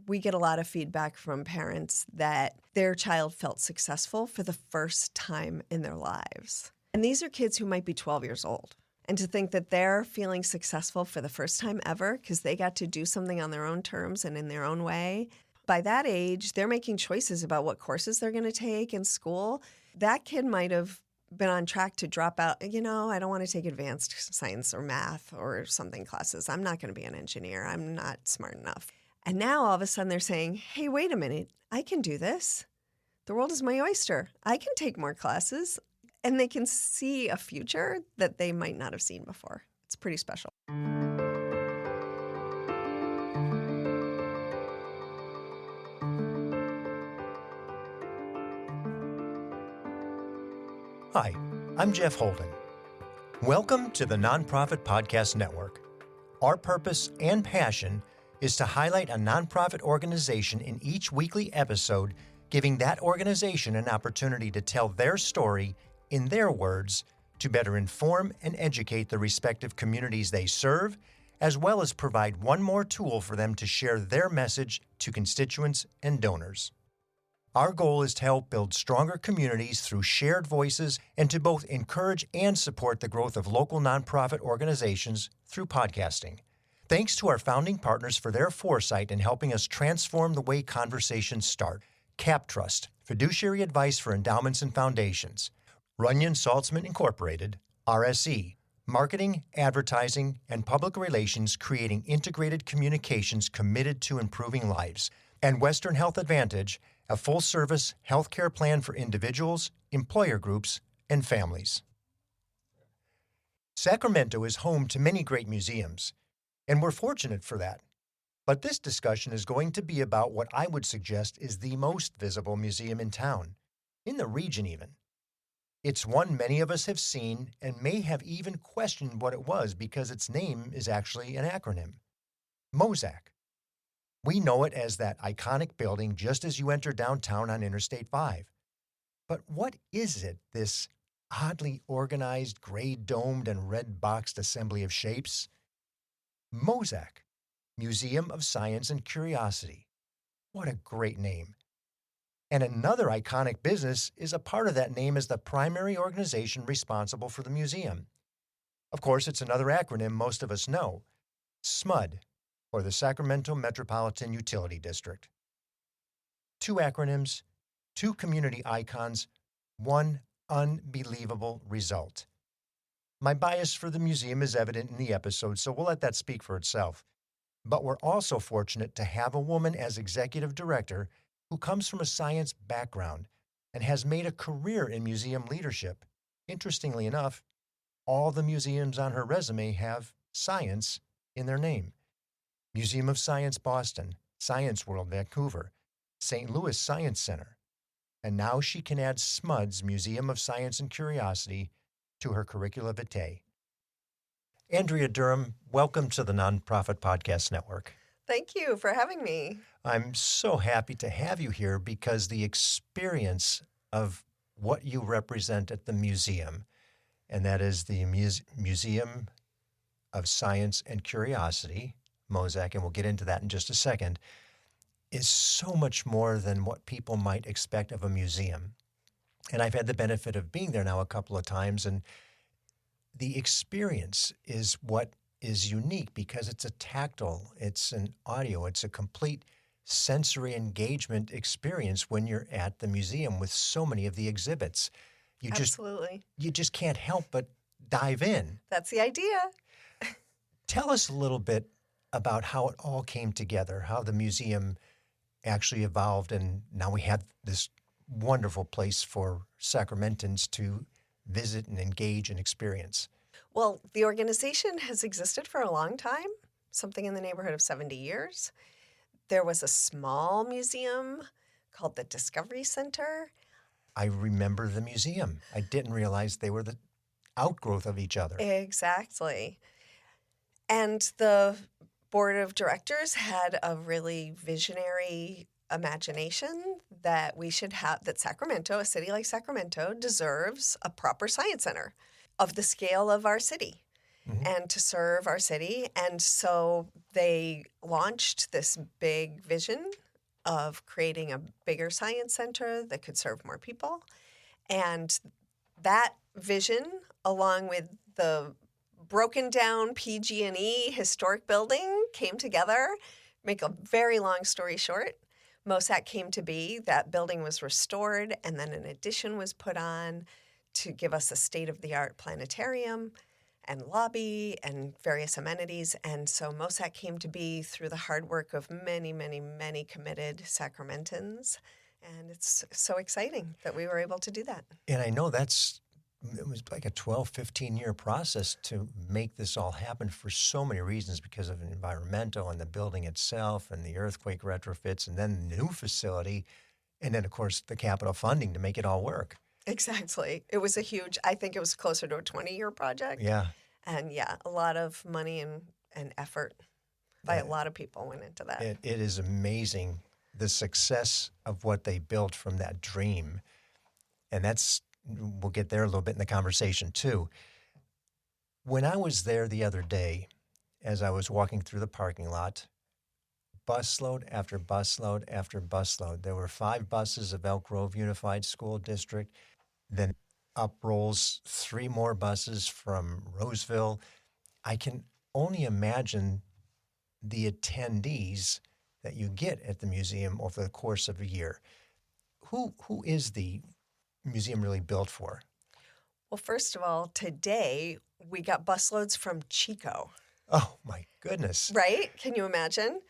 we get a lot of feedback from parents that their child felt successful for the first time in their lives. And these are kids who might be 12 years old. And to think that they're feeling successful for the first time ever because they got to do something on their own terms and in their own way. By that age, they're making choices about what courses they're going to take in school. That kid might have been on track to drop out. I don't want to take advanced science or math or something classes. I'm not going to be an engineer. I'm not smart enough. And now all of a sudden they're saying, hey, wait a minute, I can do this. The world is my oyster. I can take more classes. And they can see a future that they might not have seen before. It's pretty special. Hi, I'm Jeff Holden. Welcome to the Nonprofit Podcast Network. Our purpose and passion is to highlight a nonprofit organization in each weekly episode, giving that organization an opportunity to tell their story in their words to better inform and educate the respective communities they serve, as well as provide one more tool for them to share their message to constituents and donors. Our goal is to help build stronger communities through shared voices and to both encourage and support the growth of local nonprofit organizations through podcasting. Thanks to our founding partners for their foresight in helping us transform the way conversations start. CapTrust, fiduciary advice for endowments and foundations. Runyon Saltzman Incorporated, RSE, marketing, advertising, and public relations creating integrated communications committed to improving lives. And Western Health Advantage, a full-service healthcare plan for individuals, employer groups, and families. Sacramento is home to many great museums, and we're fortunate for that. But this discussion is going to be about what I would suggest is the most visible museum in town, in the region even. It's one many of us have seen and may have even questioned what it was because its name is actually an acronym. MOSAC. We know it as that iconic building just as you enter downtown on Interstate 5. But what is it, this oddly organized, gray-domed and red-boxed assembly of shapes? MOSAC, Museum of Science and Curiosity. What a great name. And another iconic business is a part of that name as the primary organization responsible for the museum. Of course, it's another acronym most of us know, SMUD, or the Sacramento Metropolitan Utility District. Two acronyms, two community icons, one unbelievable result. My bias for the museum is evident in the episode, so we'll let that speak for itself. But we're also fortunate to have a woman as executive director who comes from a science background and has made a career in museum leadership. Interestingly enough, all the museums on her resume have science in their name. Museum of Science Boston, Science World Vancouver, St. Louis Science Center, and now she can add SMUD's Museum of Science and Curiosity to her curricula vitae. Andrea Durham, welcome to the Nonprofit Podcast Network. Thank you for having me. I'm so happy to have you here because the experience of what you represent at the museum, and that is the Museum of Science and Curiosity, MOSAC, and we'll get into that in just a second, is so much more than what people might expect of a museum. And I've had the benefit of being there now a couple of times, and the experience is what is unique because it's a tactile, it's an audio, it's a complete sensory engagement experience when you're at the museum with so many of the exhibits. Absolutely. You just can't help but dive in. That's the idea. Tell us a little bit about how it all came together, how the museum actually evolved, and now we have this wonderful place for Sacramentans to visit and engage and experience. Well, the organization has existed for a long time, something in the neighborhood of 70 years. There was a small museum called the Discovery Center. I remember the museum. I didn't realize they were the outgrowth of each other. Exactly. And the board of directors had a really visionary imagination that we should have, that Sacramento, a city like Sacramento, deserves a proper science center of the scale of our city. and to serve our city. And so they launched this big vision of creating a bigger science center that could serve more people. And that vision, along with the broken down PG&E historic building, came together. Make a very long story short, MOSAC came to be. That building was restored, and then an addition was put on to give us a state-of-the-art planetarium and lobby and various amenities. And so MOSAC came to be through the hard work of many, many, many committed Sacramentans. And it's so exciting that we were able to do that. And I know it was like a 12, 15-year process to make this all happen for so many reasons, because of environmental and the building itself and the earthquake retrofits and then the new facility. And then, of course, the capital funding to make it all work. Exactly. It was I think it was closer to a 20-year project. Yeah. And a lot of money and effort by a lot of people went into that. It is amazing the success of what they built from that dream. And we'll get there a little bit in the conversation too. When I was there the other day, as I was walking through the parking lot, busload after busload after busload. There were 5 buses of Elk Grove Unified School District. Then up rolls 3 more buses from Roseville. I can only imagine the attendees that you get at the museum over the course of a year. Who is the museum really built for? Well, first of all, today we got busloads from Chico. Oh, my goodness. Right? Can you imagine?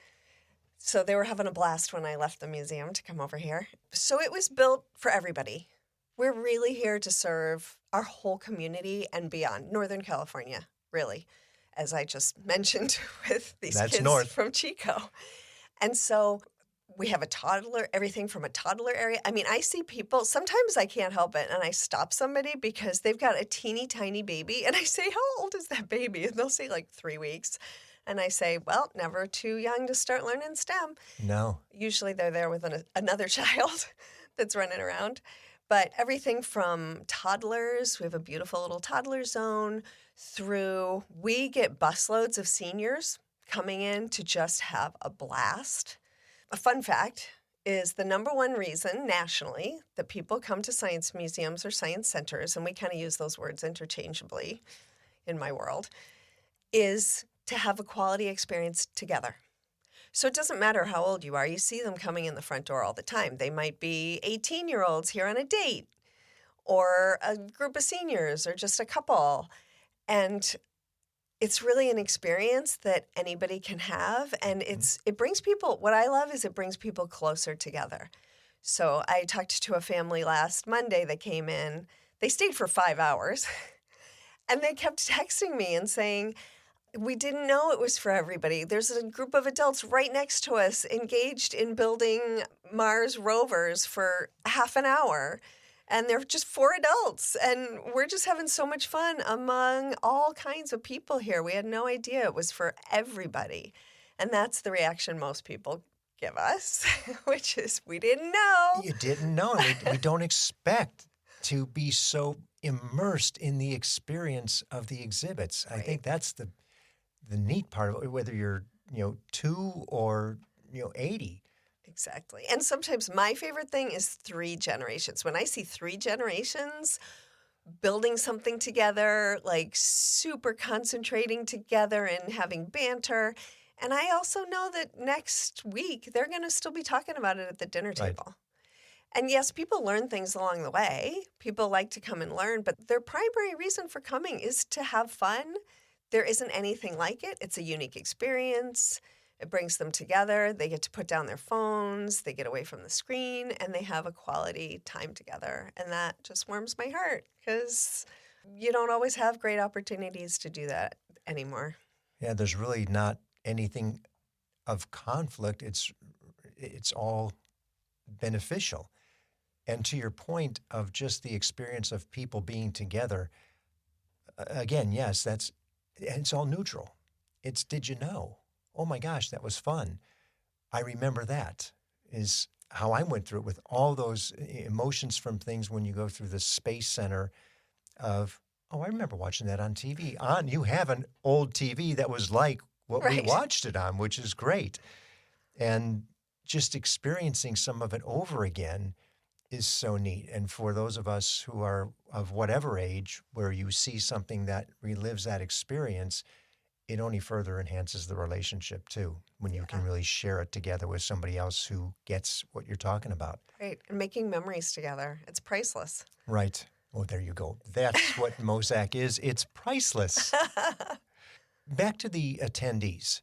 So they were having a blast when I left the museum to come over here. So it was built for everybody. We're really here to serve our whole community and beyond. Northern California, really, as I just mentioned with these kids north. From Chico. And so we have everything from a toddler area. I mean, I see people, sometimes I can't help it, and I stop somebody because they've got a teeny tiny baby, and I say, how old is that baby? And they'll say like 3 weeks. And I say, well, never too young to start learning STEM. No. Usually they're there with another child that's running around. But everything from toddlers, we have a beautiful little toddler zone, we get busloads of seniors coming in to just have a blast. A fun fact is the number one reason nationally that people come to science museums or science centers, and we kind of use those words interchangeably in my world, is to have a quality experience together. So it doesn't matter how old you are. You see them coming in the front door all the time. They might be 18-year-olds here on a date, or a group of seniors, or just a couple. And it's really an experience that anybody can have. And it brings people, what I love is it brings people closer together. So I talked to a family last Monday that came in. They stayed for 5 hours. And they kept texting me and saying, we didn't know it was for everybody. There's a group of adults right next to us engaged in building Mars rovers for half an hour. And they're just 4 adults. And we're just having so much fun among all kinds of people here. We had no idea it was for everybody. And that's the reaction most people give us, which is, we didn't know. You didn't know. We don't expect to be so immersed in the experience of the exhibits. Right. I think that's the neat part of it, whether you're 2 or 80. Exactly. And sometimes my favorite thing is 3 generations. When I see 3 generations building something together, like super concentrating together and having banter. And I also know that next week they're going to still be talking about it at the dinner table. Right. And yes, people learn things along the way. People like to come and learn, but their primary reason for coming is to have fun. There isn't anything like it. It's a unique experience. It brings them together. They get to put down their phones. They get away from the screen, and they have a quality time together. And that just warms my heart because you don't always have great opportunities to do that anymore. Yeah, there's really not anything of conflict. It's all beneficial. And to your point of just the experience of people being together, again, yes, it's all neutral. It's, did you know? Oh my gosh, that was fun. I remember that is how I went through it with all those emotions from things when you go through the space center of Oh, I remember watching that on TV. You have an old TV that was like what we Right. watched it on, which is great. And just experiencing some of it over again is so neat. And for those of us who are of whatever age, where you see something that relives that experience, it only further enhances the relationship too, when you can really share it together with somebody else who gets what you're talking about. Right. And making memories together. It's priceless. Right. Oh, there you go. That's what MOSAC is. It's priceless. Back to the attendees.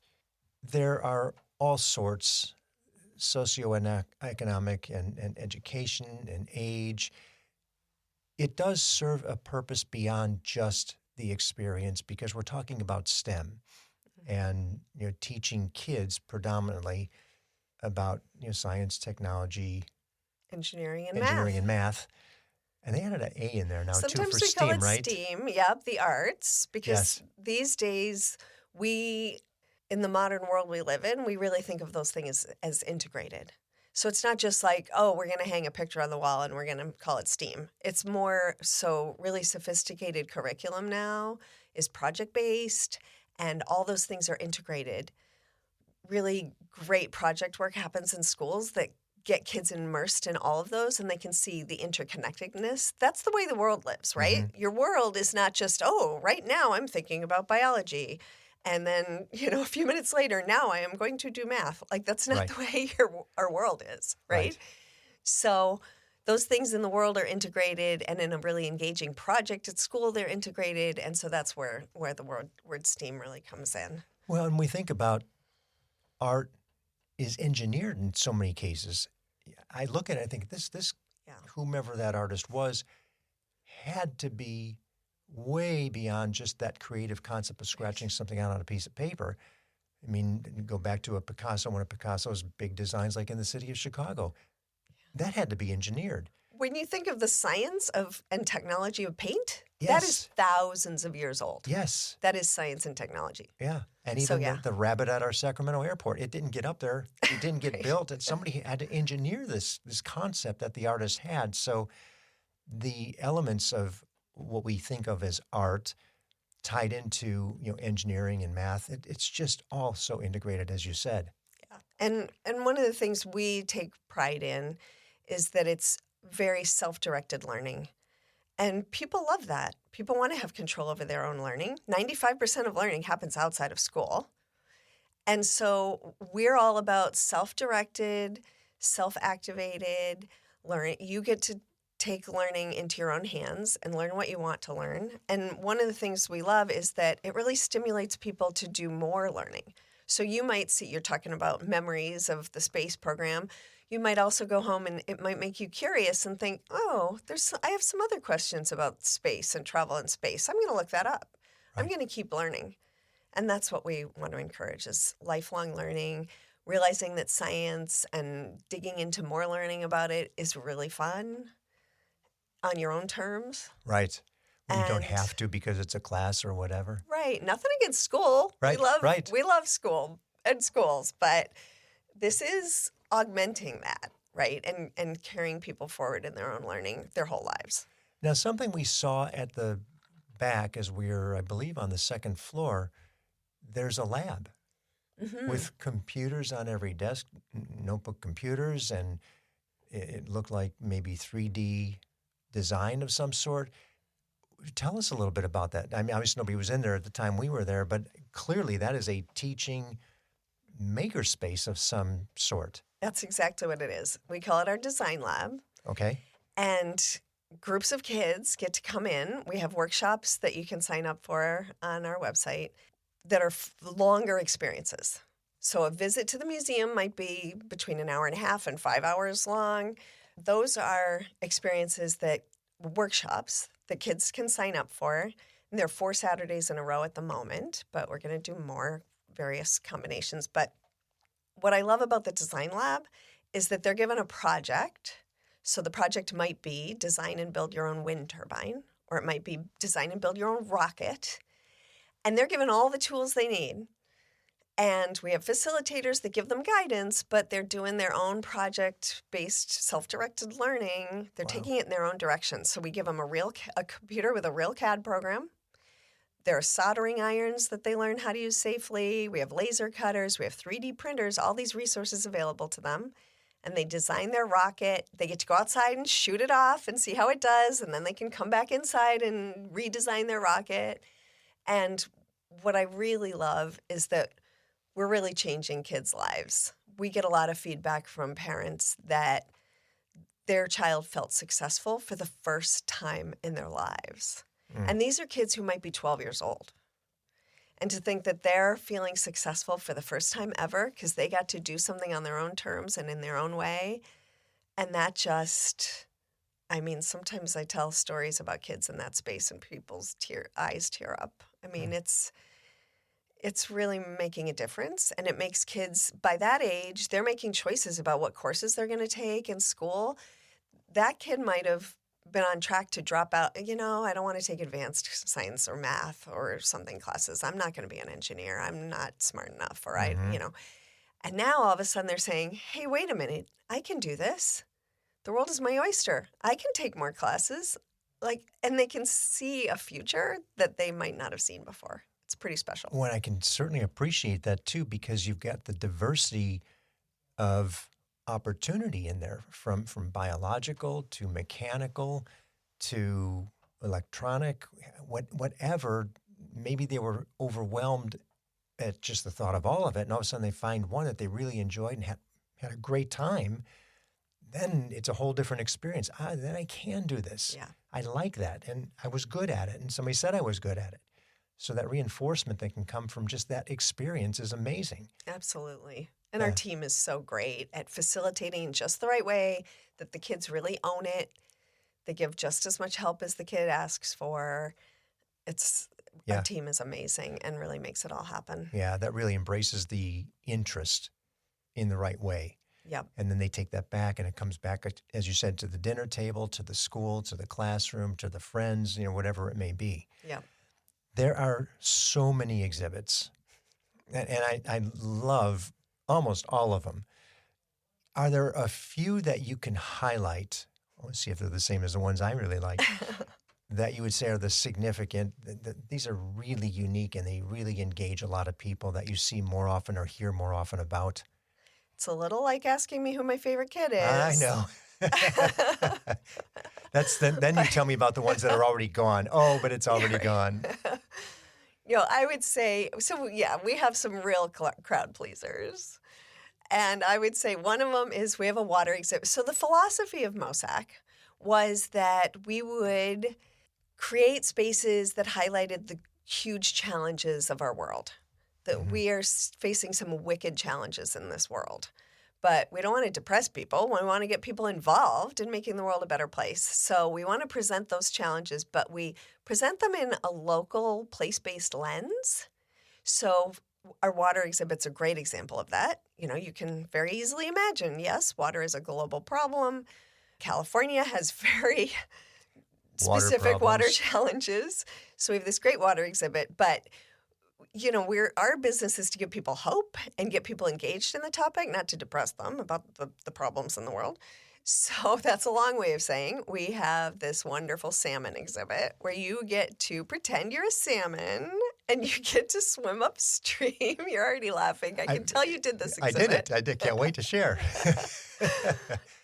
There are all sorts, socioeconomic and education and age. It does serve a purpose beyond just the experience, because we're talking about STEM and teaching kids predominantly about science, technology, Engineering and math. And they added an A in there now Sometimes too for we STEAM, call it right? STEAM, yep, the arts, because these days in the modern world we live in, we really think of those things as integrated. So it's not just like, oh, we're going to hang a picture on the wall and we're going to call it STEAM. It's more so really sophisticated curriculum now is project-based, and all those things are integrated. Really great project work happens in schools that get kids immersed in all of those, and they can see the interconnectedness. That's the way the world lives, right? Mm-hmm. Your world is not just, oh, right now I'm thinking about biology. And then, a few minutes later, now I am going to do math. Like, that's not the way our world is, right? So those things in the world are integrated, and in a really engaging project at school, they're integrated. And so that's where the word STEAM really comes in. Well, and we think about art is engineered in so many cases. I look at it, I think this whomever that artist was had to be way beyond just that creative concept of scratching something out on a piece of paper. I mean, go back to one of Picasso's big designs, like in the city of Chicago. That had to be engineered. When you think of the science and technology of paint, Yes. that is thousands of years old. Yes. That is science and technology. Yeah. And even the rabbit at our Sacramento airport, it didn't get up there. It didn't get built. And somebody had to engineer this concept that the artist had. So the elements of what we think of as art tied into engineering and math, it's just all so integrated, as you said. Yeah. And one of the things we take pride in is that it's very self-directed learning. And people love that. People want to have control over their own learning. 95% of learning happens outside of school. And so we're all about self-directed, self-activated learning. You get to take learning into your own hands and learn what you want to learn. And one of the things we love is that it really stimulates people to do more learning. So you might see, you're talking about memories of the space program. You might also go home and it might make you curious and think, oh, I have some other questions about space and travel in space. I'm going to look that up. Right. I'm going to keep learning. And that's what we want to encourage is lifelong learning, realizing that science and digging into more learning about it is really fun on your own terms. Right. When you don't have to because it's a class or whatever. Right. Nothing against school. Right. We love school and schools, but this is augmenting that, right? And carrying people forward in their own learning their whole lives. Now, something we saw at the back as we were, I believe, on the second floor, there's a lab with computers on every desk, notebook computers, and it looked like maybe 3D design of some sort. Tell us a little bit about that. I mean, obviously nobody was in there at the time we were there, but clearly that is a teaching makerspace of some sort. That's exactly what it is. We call it our design lab. Okay. And groups of kids get to come in. We have workshops that you can sign up for on our website that are longer experiences. So a visit to the museum might be between an hour and a half and 5 hours long. Those are workshops that kids can sign up for. And there are 4 Saturdays in a row at the moment, but we're going to do more various combinations. But what I love about the design lab is that they're given a project. So the project might be design and build your own wind turbine, or it might be design and build your own rocket. And they're given all the tools they need. And we have facilitators that give them guidance, but they're doing their own project-based, self-directed learning. They're taking it in their own direction. So we give them a computer with a real CAD program. There are soldering irons that they learn how to use safely. We have laser cutters. We have 3D printers, all these resources available to them. And they design their rocket. They get to go outside and shoot it off and see how it does. And then they can come back inside and redesign their rocket. And what I really love is that we're really changing kids' lives. We get a lot of feedback from parents that their child felt successful for the first time in their lives. And these are kids who might be 12 years old. And to think that they're feeling successful for the first time ever because they got to do something on their own terms and in their own way. And that just, I mean, sometimes I tell stories about kids in that space and people's eyes tear up. I mean, it's really making a difference, and it makes kids, by that age, they're making choices about what courses they're going to take in school. That kid might have been on track to drop out. I don't want to take advanced science or math or something classes. I'm not going to be an engineer. I'm not smart enough, or And now all of a sudden they're saying, hey, wait a minute, I can do this. The world is my oyster. I can take more classes. And they can see a future that they might not have seen before. It's pretty special. Well, I can certainly appreciate that, too, because you've got the diversity of opportunity in there, from biological to mechanical to electronic, whatever. Maybe they were overwhelmed at just the thought of all of it, and all of a sudden they find one that they really enjoyed and had a great time. Then it's a whole different experience. Then I can do this. Yeah. I like that, and I was good at it, and somebody said I was good at it. So that reinforcement that can come from just that experience is amazing. Absolutely. And our team is so great at facilitating in just the right way that the kids really own it. They give just as much help as the kid asks for. Our team is amazing and really makes it all happen. Yeah, that really embraces the interest in the right way. Yep. And then they take that back, and it comes back, as you said, to the dinner table, to the school, to the classroom, to the friends, whatever it may be. Yep. There are so many exhibits, and I love almost all of them. Are there a few that you can highlight? Let's see if they're the same as the ones I really like, that you would say are the significant, these are really unique and they really engage a lot of people that you see more often or hear more often about? It's a little like asking me who my favorite kid is. I know. Then you tell me about the ones that are already gone. Oh, but it's already gone. I would say, we have some real crowd pleasers. And I would say one of them is we have a water exhibit. So the philosophy of MOSAC was that we would create spaces that highlighted the huge challenges of our world, that we are facing some wicked challenges in this world. But we don't want to depress people. We want to get people involved in making the world a better place. So we want to present those challenges, but we present them in a local, place-based lens. So our water exhibit's a great example of that. You can very easily imagine, yes, water is a global problem. California has very specific water challenges. So we have this great water exhibit, but our business is to give people hope and get people engaged in the topic, not to depress them about the problems in the world. So that's a long way of saying we have this wonderful salmon exhibit where you get to pretend you're a salmon and you get to swim upstream. You're already laughing. I can tell you did this exhibit. I did it. I did. Can't wait to share.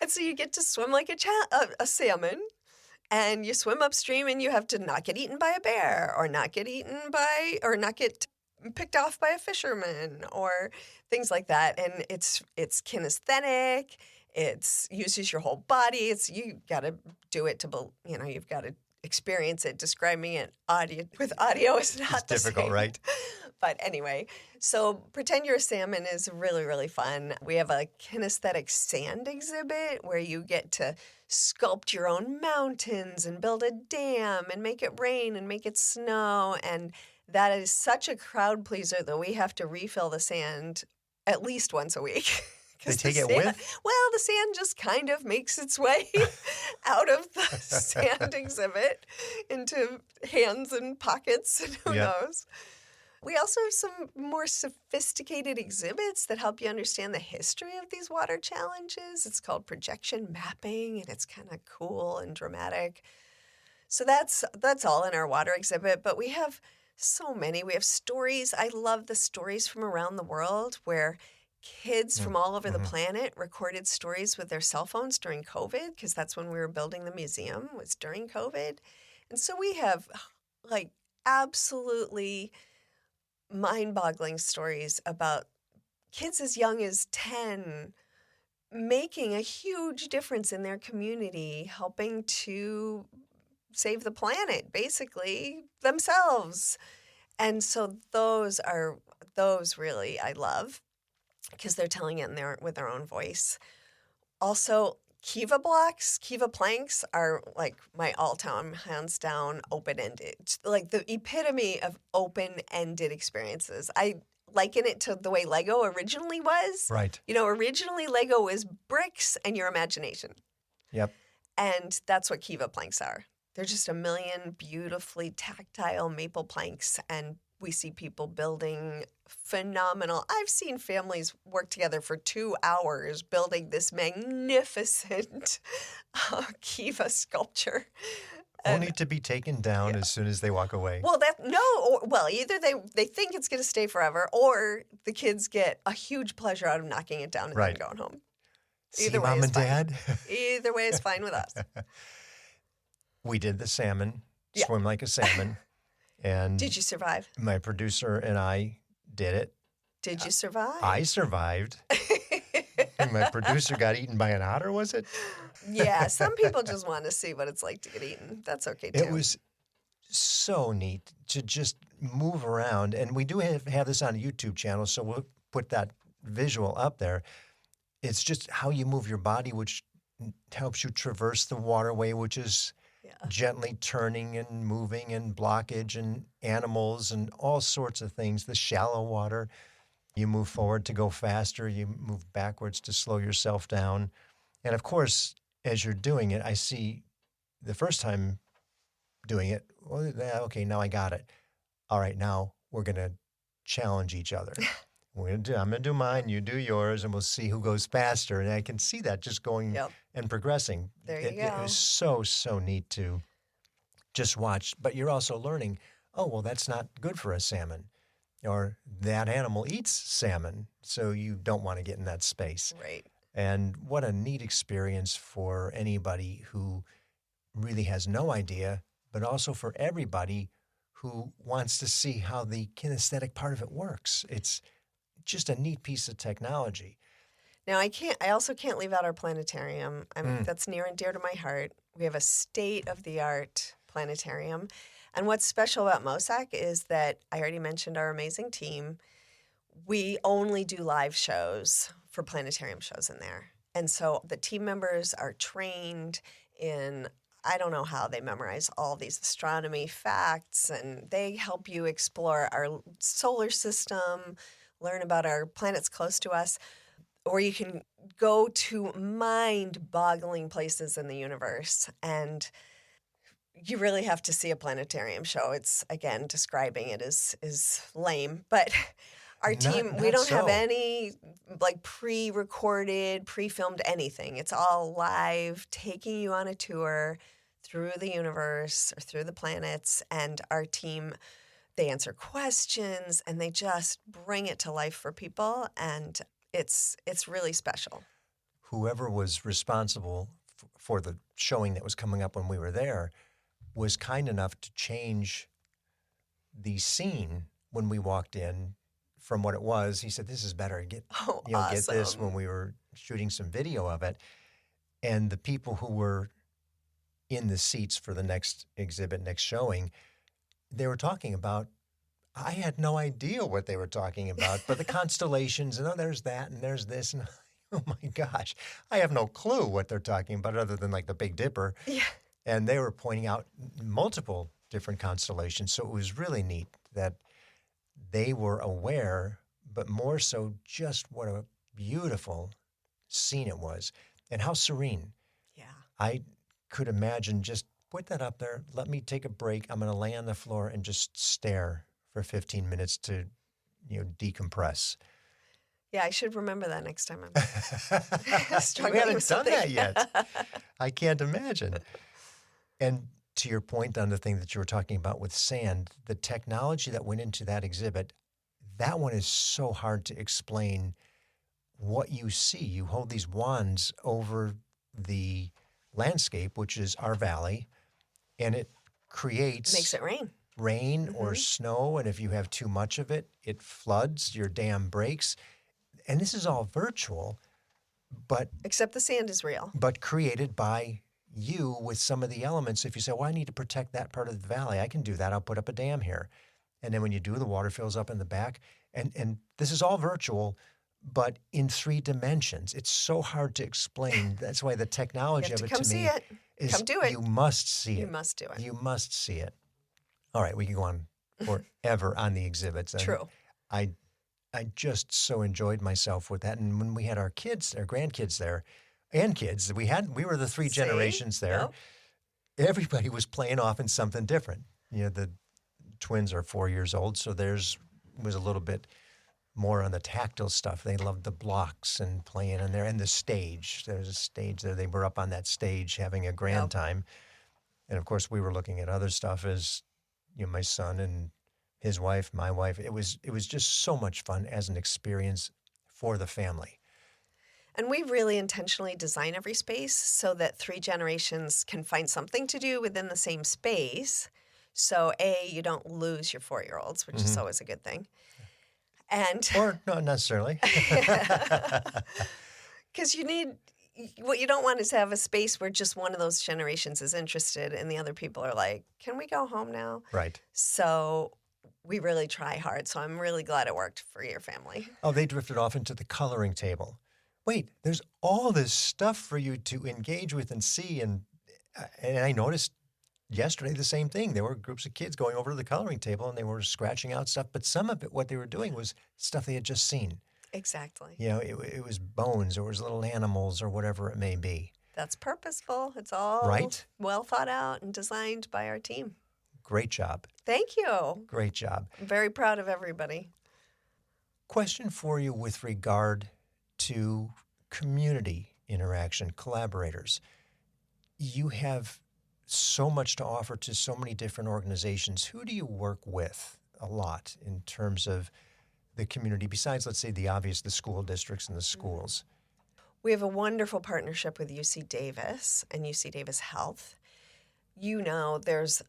And so you get to swim like a salmon. And you swim upstream and you have to not get eaten by a bear or not get picked off by a fisherman or things like that. And it's kinesthetic. It uses your whole body. You got to do it you've got to experience it. Describing it with audio is not the difficult, same. right? But anyway, so pretend you're a salmon is really, really fun. We have a kinesthetic sand exhibit where you get to sculpt your own mountains and build a dam and make it rain and make it snow. And that is such a crowd pleaser that we have to refill the sand at least once a week. They take it with? Well, the sand just kind of makes its way out of the sand exhibit into hands and pockets and who knows. We also have some more sophisticated exhibits that help you understand the history of these water challenges. It's called projection mapping, and it's kind of cool and dramatic. So that's all in our water exhibit, but we have so many. We have stories. I love the stories from around the world where kids from all over the planet recorded stories with their cell phones during COVID, because that's when we were building the museum, was during COVID. And so we have like absolutely mind-boggling stories about kids as young as 10 making a huge difference in their community, helping to save the planet, basically, themselves. And so those really I love, because they're telling it with their own voice. Also, Kiva blocks, Kiva planks are like my all-time, hands down, open-ended. Like the epitome of open-ended experiences. I liken it to the way Lego originally was. Right. Originally Lego was bricks and your imagination. Yep. And that's what Kiva planks are. They're just a million beautifully tactile maple planks, and we see people building phenomenal. I've seen families work together for 2 hours building this magnificent Kiva sculpture. Only to be taken down as soon as they walk away. Well, either they think it's going to stay forever, or the kids get a huge pleasure out of knocking it down and then going home. Either way, Mom and Dad? Either way is fine with us. We did the salmon, swim like a salmon. And did you survive? My producer and I did it. Did you survive? I survived. And my producer got eaten by an otter, was it? Yeah, some people just want to see what it's like to get eaten. That's okay, too. It was so neat to just move around. And we do have this on a YouTube channel, so we'll put that visual up there. It's just how you move your body, which helps you traverse the waterway, which is gently turning and moving, and blockage and animals and all sorts of things. The shallow water, you move forward to go faster. You move backwards to slow yourself down. And of course, as you're doing it, I see the first time doing it, well, okay, now I got it. All right, now we're going to challenge each other. I'm going to do mine, you do yours, and we'll see who goes faster. And I can see that just going and progressing. There you go. It was so, so neat to just watch. But you're also learning, oh, well, that's not good for a salmon. Or that animal eats salmon, so you don't want to get in that space. Right. And what a neat experience for anybody who really has no idea, but also for everybody who wants to see how the kinesthetic part of it works. It's just a neat piece of technology. Now, I also can't leave out our planetarium. That's near and dear to my heart. We have a state-of-the-art planetarium. And what's special about MOSAC is that I already mentioned our amazing team. We only do live shows for planetarium shows in there. And so the team members are trained in, I don't know how they memorize all these astronomy facts, and they help you explore our solar system, learn about our planets close to us, or you can go to mind-boggling places in the universe. And you really have to see a planetarium show. It's, again, describing it is lame. But our team, we don't have any like pre-recorded, pre-filmed anything. It's all live, taking you on a tour through the universe or through the planets. And our team, they answer questions and they just bring it to life for people. And it's really special. Whoever was responsible for the showing that was coming up when we were there was kind enough to change the scene when we walked in from what it was. He said, "This is better. Awesome. Get this," when we were shooting some video of it. And the people who were in the seats for the next exhibit, next showing, they were talking about, I had no idea what they were talking about, but the constellations, and there's that, and there's this, and oh my gosh, I have no clue what they're talking about other than like the Big Dipper. Yeah. And they were pointing out multiple different constellations. So it was really neat that they were aware, but more so just what a beautiful scene it was and how serene. Yeah. I could imagine just put that up there. Let me take a break. I'm going to lay on the floor and just stare for 15 minutes to, decompress. Yeah, I should remember that next time I'm struggling We haven't with done something. that yet. I can't imagine. And to your point on the thing that you were talking about with sand, the technology that went into that exhibit, that one is so hard to explain what you see. You hold these wands over the landscape, which is our valley, and it creates... Makes it rain. Rain or snow, and if you have too much of it, it floods, your dam breaks. And this is all virtual, but... Except the sand is real. But created by you with some of the elements. If you say, well, I need to protect that part of the valley, I can do that. I'll put up a dam here. And then when you do, the water fills up in the back. And this is all virtual, but in 3 dimensions. It's so hard to explain. That's why the technology of it to me is... Come do it. You must see it. You must do it. You must see it. All right, we can go on forever on the exhibits. And True. I just so enjoyed myself with that. And when we had our kids, our grandkids there, and kids, we were the 3 generations there. Yep. Everybody was playing off in something different. The twins are 4 years old, so theirs was a little bit more on the tactile stuff. They loved the blocks and playing in there, and the stage. There was a stage there. They were up on that stage having a grand time. And of course, we were looking at other stuff as my son and his wife, my wife. It was just so much fun as an experience for the family. And we really intentionally design every space so that 3 generations can find something to do within the same space. So, you don't lose your 4-year-olds, which is always a good thing. Or not necessarily. Because what you don't want is to have a space where just one of those generations is interested and the other people are like, can we go home now? Right. So we really try hard. So I'm really glad it worked for your family. Oh, they drifted off into the coloring table. Wait, there's all this stuff for you to engage with and see. And I noticed yesterday the same thing. There were groups of kids going over to the coloring table and they were scratching out stuff. But some of it, what they were doing was stuff they had just seen. Exactly. It was bones or it was little animals or whatever it may be. That's purposeful. It's all well thought out and designed by our team. Great job. Thank you. Great job. I'm very proud of everybody. Question for you with regard to community interaction, collaborators. You have so much to offer to so many different organizations. Who do you work with a lot in terms of the community, besides, let's say, the obvious, the school districts and the schools? We have a wonderful partnership with UC Davis and UC Davis Health. There's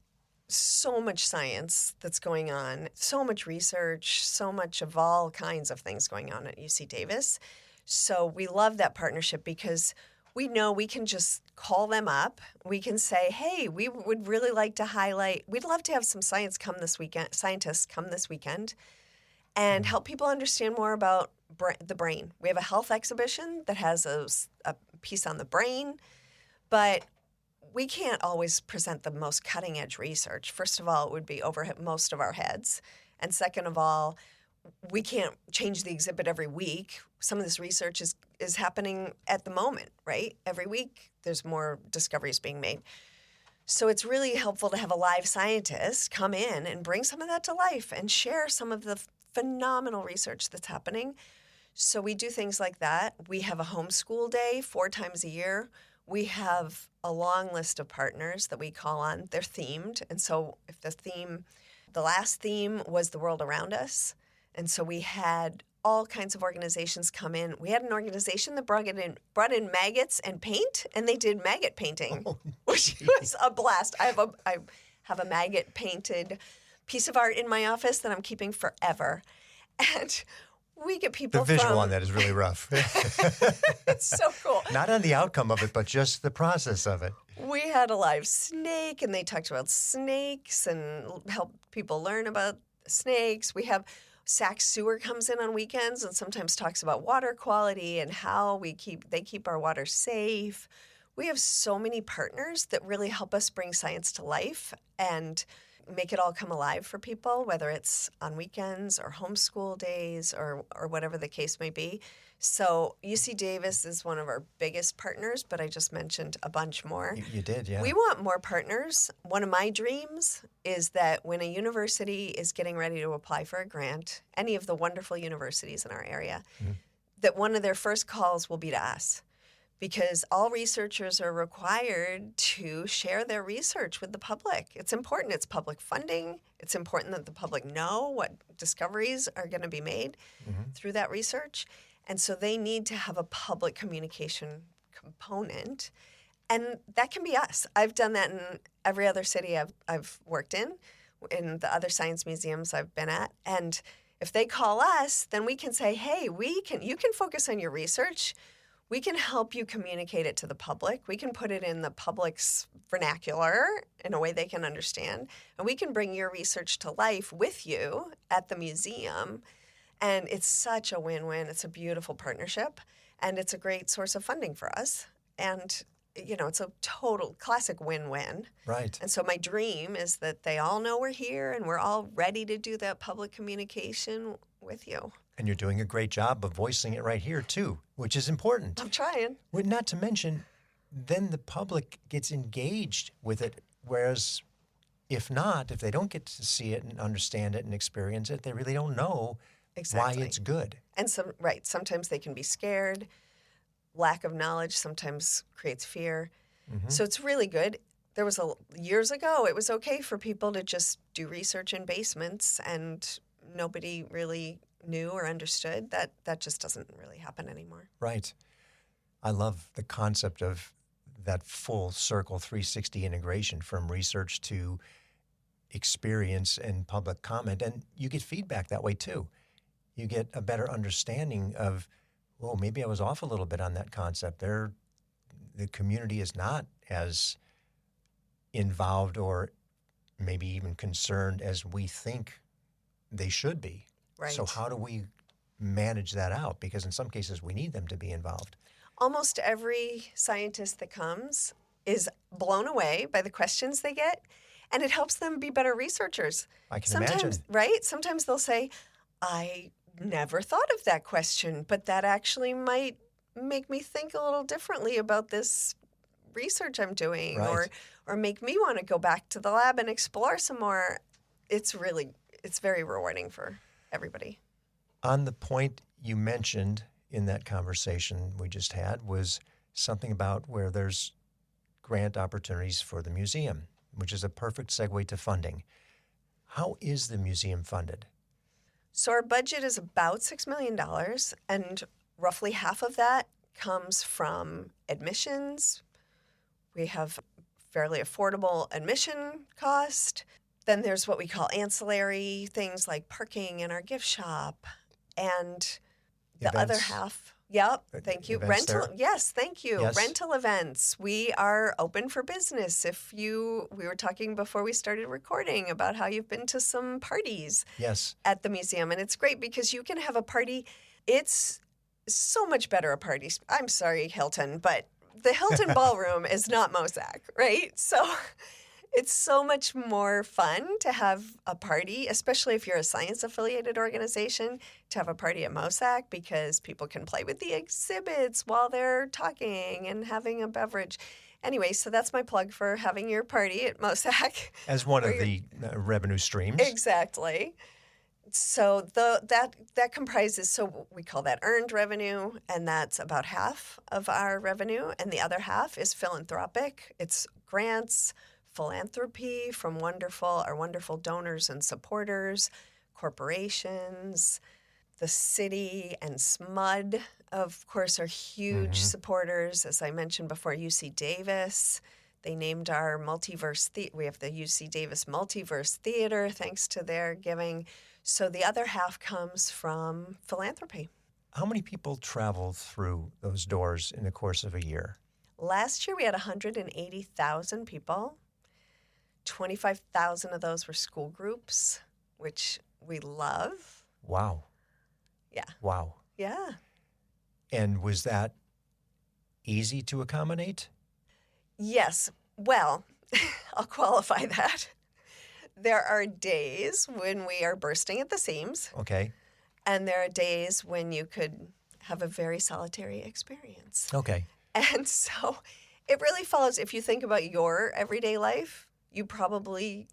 so much science that's going on, so much research, so much of all kinds of things going on at UC Davis. So we love that partnership because we know we can just call them up. We can say, hey, we would really like to highlight, we'd love to have some scientists come this weekend and help people understand more about the brain. We have a health exhibition that has a piece on the brain, but we can't always present the most cutting-edge research. First of all, it would be over most of our heads. And second of all, we can't change the exhibit every week. Some of this research is happening at the moment, right? Every week there's more discoveries being made. So it's really helpful to have a live scientist come in and bring some of that to life and share some of the phenomenal research that's happening. So we do things like that. We have a homeschool day 4 times a year. We have a long list of partners that we call on. They're themed. And so if the last theme was the world around us. And so we had all kinds of organizations come in. We had an organization that brought in maggots and paint, and they did maggot painting, which was a blast. I have a maggot painted piece of art in my office that I'm keeping forever. And we get people The visual on that is really rough. It's so cool. Not on the outcome of it, but just the process of it. We had a live snake, and they talked about snakes and helped people learn about snakes. We have Sac Sewer comes in on weekends and sometimes talks about water quality and how they keep our water safe. We have so many partners that really help us bring science to life. And make it all come alive for people, whether it's on weekends or homeschool days or whatever the case may be. So UC Davis is one of our biggest partners, but I just mentioned a bunch more. You did, yeah. We want more partners. One of my dreams is that when a university is getting ready to apply for a grant, any of the wonderful universities in our area, that one of their first calls will be to us. Because all researchers are required to share their research with the public. It's important. It's public funding. It's important that the public know what discoveries are going to be made through that research. And so they need to have a public communication component. And that can be us. I've done that in every other city I've worked in the other science museums I've been at. And if they call us, then we can say, hey, you can focus on your research. We can help you communicate it to the public. We can put it in the public's vernacular in a way they can understand. And we can bring your research to life with you at the museum. And it's such a win-win. It's a beautiful partnership. And it's a great source of funding for us. And, it's a total classic win-win. Right. And so my dream is that they all know we're here and we're all ready to do that public communication with you. And you're doing a great job of voicing it right here, too, which is important. I'm trying. Well, not to mention, then the public gets engaged with it, whereas if they don't get to see it and understand it and experience it, they really don't know why it's good. And sometimes they can be scared. Lack of knowledge sometimes creates fear. So it's really good. There was years ago, it was okay for people to just do research in basements and nobody really knew or understood. That just doesn't really happen anymore. Right. I love the concept of that full circle 360 integration from research to experience and public comment. And you get feedback that way too. You get a better understanding of, well, maybe I was off a little bit on that concept. The community is not as involved or maybe even concerned as we think they should be. Right. So how do we manage that out? Because in some cases we need them to be involved. Almost every scientist that comes is blown away by the questions they get, and it helps them be better researchers. I can imagine. Right? Sometimes they'll say, I never thought of that question, but that actually might make me think a little differently about this research I'm doing, right. or make me want to go back to the lab and explore some more. It's very rewarding for everybody. On the point you mentioned in that conversation we just had was something about where there's grant opportunities for the museum, which is a perfect segue to funding. How is the museum funded? So our budget is about $6 million, and roughly half of that comes from admissions. We have fairly affordable admission cost. Then there's what we call ancillary things like parking in our gift shop. And the events. Other half, yep, thank you. Rental, there? yes, thank you. Yes. Rental events. We are open for business. We were talking before we started recording about how you've been to some parties Yes. at the museum. And it's great because you can have a party. It's so much better a party. I'm sorry, Hilton, but the Hilton Ballroom is not MOSAC, right? So it's so much more fun to have a party, especially if you're a science-affiliated organization, to have a party at MOSAC because people can play with the exhibits while they're talking and having a beverage. Anyway, so that's my plug for having your party at MOSAC. As one of the revenue streams. Exactly. So that comprises, so we call that earned revenue, and that's about half of our revenue, and the other half is philanthropic. It's grants, philanthropy from our wonderful donors and supporters, corporations, the city and SMUD, of course, are huge supporters. As I mentioned before, UC Davis. They named our multiverse we have the UC Davis Multiverse Theater, thanks to their giving. So the other half comes from philanthropy. How many people travel through those doors in the course of a year? Last year we had 180,000 people. 25,000 of those were school groups, which we love. Wow. Yeah. Wow. Yeah. And was that easy to accommodate? Yes. Well, I'll qualify that. There are days when we are bursting at the seams. Okay. And there are days when you could have a very solitary experience. Okay. And so it really follows. If you think about your everyday life, you probably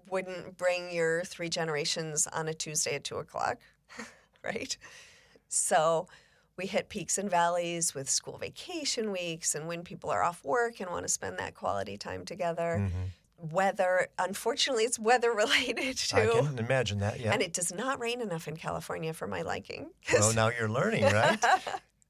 wouldn't bring your 3 generations on a Tuesday at 2 o'clock, right? So we hit peaks and valleys with school vacation weeks and when people are off work and want to spend that quality time together. Mm-hmm. Weather, unfortunately, it's weather related too. I can imagine that, yeah. And it does not rain enough in California for my liking. Well, now you're learning, right?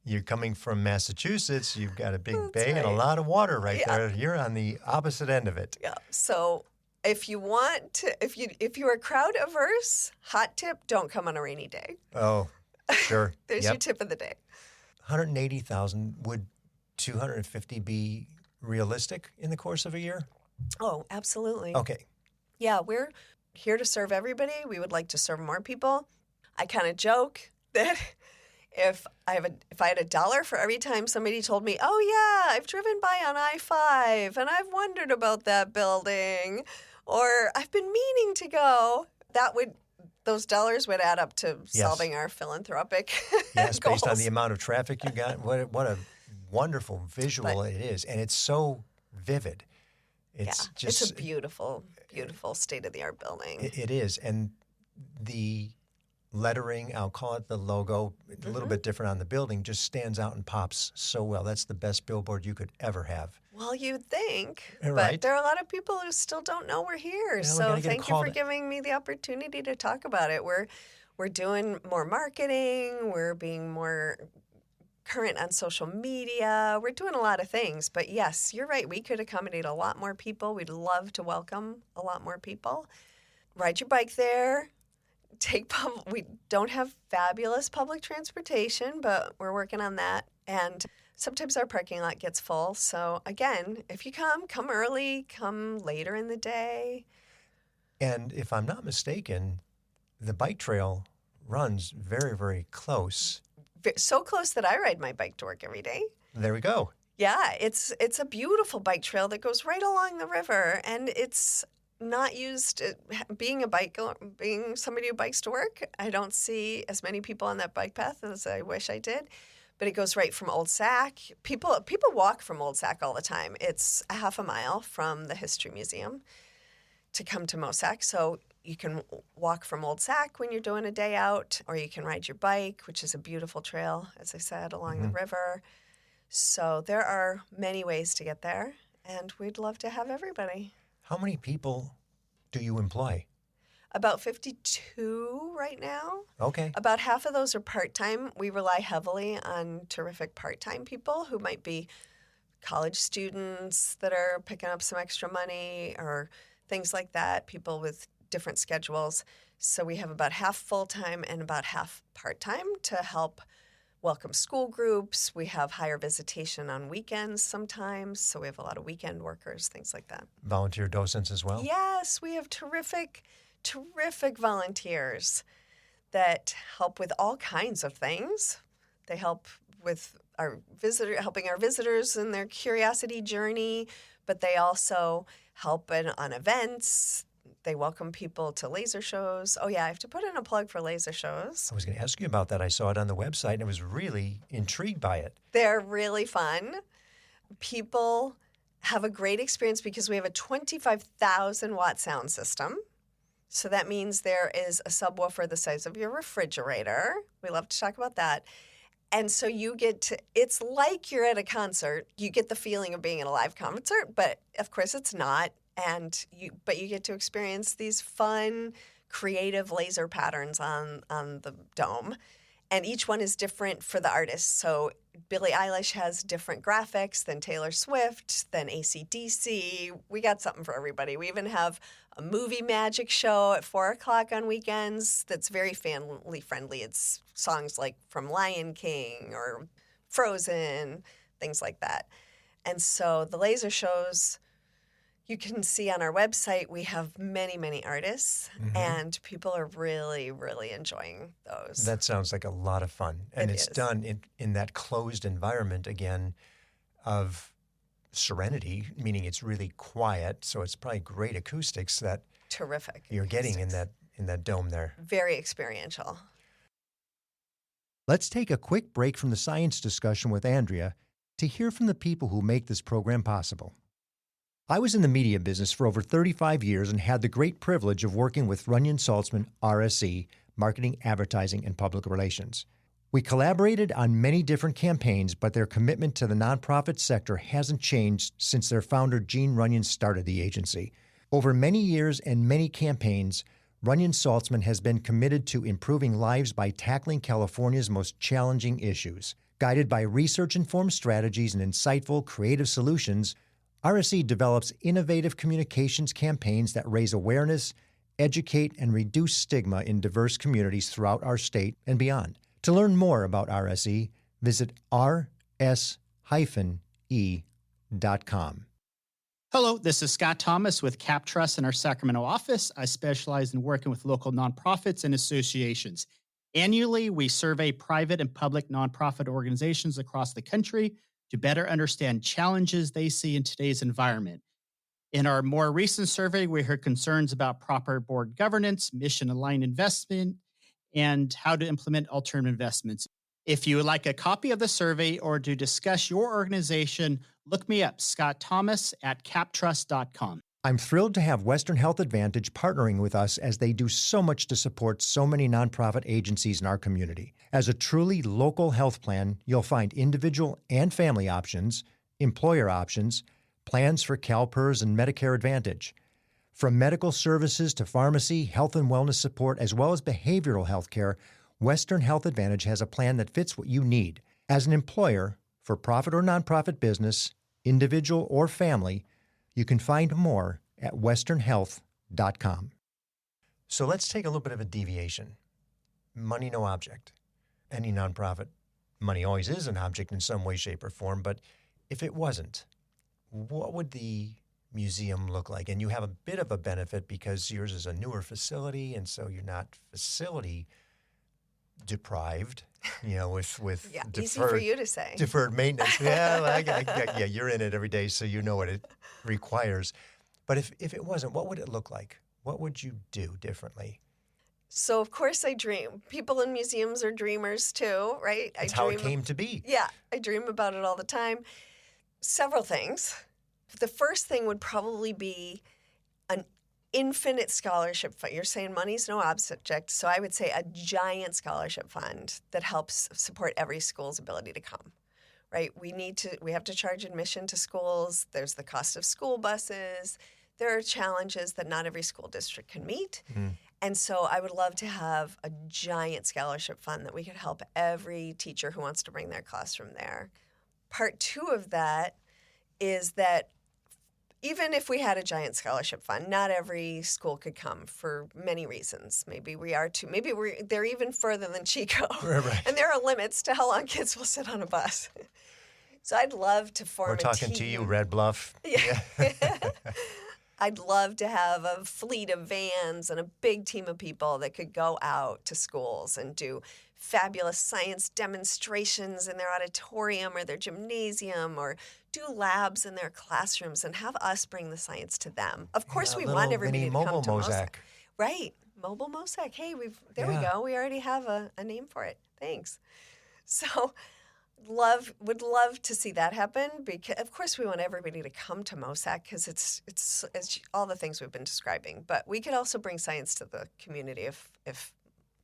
You're coming from Massachusetts. You've got a big bay and a lot of water right there. You're on the opposite end of it. Yeah. So if you want to, if you are crowd averse, hot tip: don't come on a rainy day. Oh, sure. There's your tip of the day. 180,000. Would 250 be realistic in the course of a year? Oh, absolutely. Okay. Yeah, we're here to serve everybody. We would like to serve more people. I kind of joke that if I had $1 for every time somebody told me, "Oh yeah, I've driven by on I-5 and I've wondered about that building," or "I've been meaning to go," those dollars would add up to solving our philanthropic goals. Based on the goals. amount of traffic you got. What a wonderful visual it is, and it's so vivid. It's a beautiful, beautiful state-of-the-art building. It is, and the lettering, I'll call it the logo, a little bit different on the building, just stands out and pops so well. That's the best billboard you could ever have. Well, you'd think, Right. but there are a lot of people who still don't know we're here. So thank you for giving me the opportunity to talk about it. We're doing more marketing. We're being more current on social media. We're doing a lot of things. But yes, you're right. We could accommodate a lot more people. We'd love to welcome a lot more people. Ride your bike there. We don't have fabulous public transportation, but we're working on that. And sometimes our parking lot gets full. So again, if you come early, come later in the day. And if I'm not mistaken, the bike trail runs very, very close. So close that I ride my bike to work every day. There we go. Yeah, it's a beautiful bike trail that goes right along the river, and it's not used. Being somebody who bikes to work, I don't see as many people on that bike path as I wish I did. But it goes right from Old Sac. People walk from Old Sac all the time. It's a half a mile from the History Museum to come to MOSAC. So you can walk from Old Sac when you're doing a day out, or you can ride your bike, which is a beautiful trail, as I said, along the river. So there are many ways to get there, and we'd love to have everybody. How many people do you employ? About 52 right now. Okay. About half of those are part-time. We rely heavily on terrific part-time people who might be college students that are picking up some extra money or things like that, people with different schedules. So we have about half full-time and about half part-time to help welcome school groups. We have higher visitation on weekends sometimes, so we have a lot of weekend workers, things like that. Volunteer docents as well? Yes, we have terrific volunteers that help with all kinds of things. They help with helping our visitors in their curiosity journey, but they also help on events. They welcome people to laser shows. Oh, yeah, I have to put in a plug for laser shows. I was going to ask you about that. I saw it on the website, and I was really intrigued by it. They're really fun. People have a great experience because we have a 25,000-watt sound system. So that means there is a subwoofer the size of your refrigerator. We love to talk about that. And so it's like you're at a concert. You get the feeling of being at a live concert, but of course it's not. But you get to experience these fun, creative laser patterns on the dome. And each one is different for the artist. So Billie Eilish has different graphics than Taylor Swift, than AC/DC. We got something for everybody. We even have a movie magic show at 4 o'clock on weekends that's very family friendly. It's songs like from Lion King or Frozen, things like that. And so the laser shows, you can see on our website, we have many, many artists, and people are really, really enjoying those. That sounds like a lot of fun. And it's done in that closed environment, again, of serenity, meaning it's really quiet, so it's probably great acoustics that Terrific. you're getting in acoustics. that dome there. Very experiential. Let's take a quick break from the science discussion with Andrea to hear from the people who make this program possible. I was in the media business for over 35 years and had the great privilege of working with Runyon Saltzman, RSE, Marketing, Advertising, and Public Relations. We collaborated on many different campaigns, but their commitment to the nonprofit sector hasn't changed since their founder, Gene Runyon, started the agency. Over many years and many campaigns, Runyon Saltzman has been committed to improving lives by tackling California's most challenging issues. Guided by research-informed strategies and insightful, creative solutions, RSE develops innovative communications campaigns that raise awareness, educate, and reduce stigma in diverse communities throughout our state and beyond. To learn more about RSE, visit rs-e.com. Hello, this is Scott Thomas with Cap Trust in our Sacramento office. I specialize in working with local nonprofits and associations. Annually, we survey private and public nonprofit organizations across the country to better understand challenges they see in today's environment. In our more recent survey, we heard concerns about proper board governance, mission-aligned investment, and how to implement alternative investments. If you would like a copy of the survey or to discuss your organization, look me up, Scott Thomas at captrust.com. I'm thrilled to have Western Health Advantage partnering with us as they do so much to support so many nonprofit agencies in our community. As a truly local health plan, you'll find individual and family options, employer options, plans for CalPERS and Medicare Advantage. From medical services to pharmacy, health and wellness support, as well as behavioral health care, Western Health Advantage has a plan that fits what you need. As an employer, for profit or nonprofit business, individual or family, you can find more at westernhealth.com. So let's take a little bit of a deviation. Money, no object. Any nonprofit, money always is an object in some way, shape, or form, but if it wasn't, what would the museum look like? And you have a bit of a benefit because yours is a newer facility, and so you're not facility deprived, with Yeah, deferred, easy for you to say. deferred maintenance. Yeah, you're in it every day, so you know what it requires. But if it wasn't, what would it look like? What would you do differently? So, of course, I dream. People in museums are dreamers too, right? That's how it came to be. Yeah, I dream about it all the time. Several things. The first thing would probably be an infinite scholarship fund. You're saying money's no object, so I would say a giant scholarship fund that helps support every school's ability to come. Right? We have to charge admission to schools. There's the cost of school buses. There are challenges that not every school district can meet. Mm-hmm. And so I would love to have a giant scholarship fund that we could help every teacher who wants to bring their classroom there. Part two of that is that even if we had a giant scholarship fund, not every school could come for many reasons. Maybe they're even further than Chico. Right. And there are limits to how long kids will sit on a bus. So I'd love to form a team. We're talking to you, Red Bluff. Yeah. I'd love to have a fleet of vans and a big team of people that could go out to schools and do fabulous science demonstrations in their auditorium or their gymnasium, or do labs in their classrooms and have us bring the science to them. Of course, we want everybody to come to MOSAC. Right. Mobile MOSAC. Hey, we go. We already have a name for it. Thanks. So would love to see that happen, because of course we want everybody to come to MOSAC because it's all the things we've been describing. But we could also bring science to the community if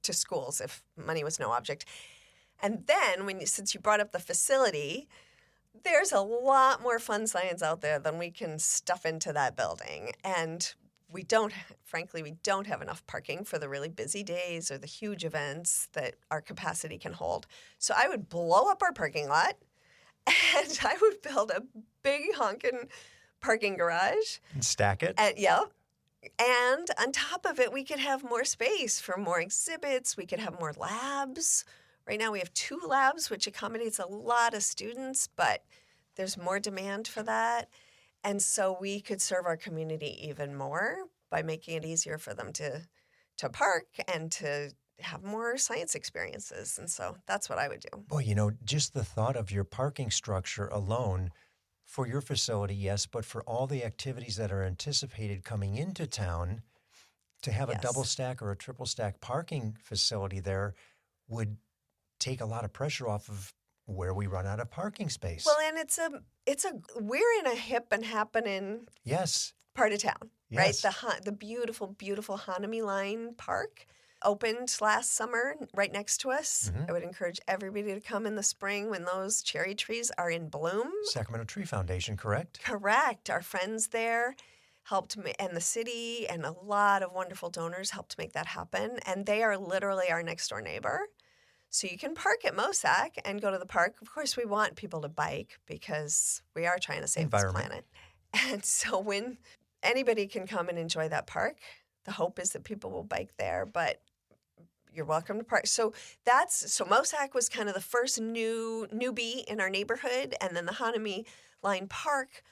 to schools if money was no object. And then since you brought up the facility, there's a lot more fun science out there than we can stuff into that building. And we don't have enough parking for the really busy days or the huge events that our capacity can hold. So I would blow up our parking lot and I would build a big honking parking garage. And stack it? Yep. And on top of it, we could have more space for more exhibits. We could have more labs. Right now we have 2 labs, which accommodates a lot of students, but there's more demand for that. And so we could serve our community even more by making it easier for them to park and to have more science experiences. And so that's what I would do. Boy, just the thought of your parking structure alone for your facility, yes, but for all the activities that are anticipated coming into town, to have a double stack or a triple stack parking facility there would take a lot of pressure off of where we run out of parking space. Well, and we're in a hip and happening part of town, right? The beautiful, beautiful Hanami Line Park opened last summer right next to us. I would encourage everybody to come in the spring when those cherry trees are in bloom. Sacramento Tree Foundation, correct? Correct. Our friends there helped, and the city and a lot of wonderful donors helped make that happen. And they are literally our next door neighbor. So you can park at MOSAC and go to the park. Of course, we want people to bike because we are trying to save this planet. And so when anybody can come and enjoy that park, the hope is that people will bike there, but you're welcome to park. So MOSAC was kind of the first newbie in our neighborhood, and then the Hanami Line Park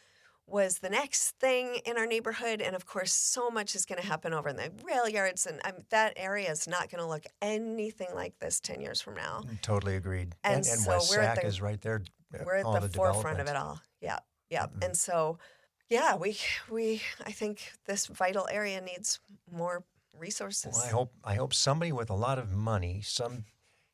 was the next thing in our neighborhood. And of course, so much is going to happen over in the rail yards, and that area is not going to look anything like this 10 years from now. Totally agreed. And so West Sac is right there. We're at the forefront of it all. Yeah. And so, I think this vital area needs more resources. Well, I hope somebody with a lot of money, some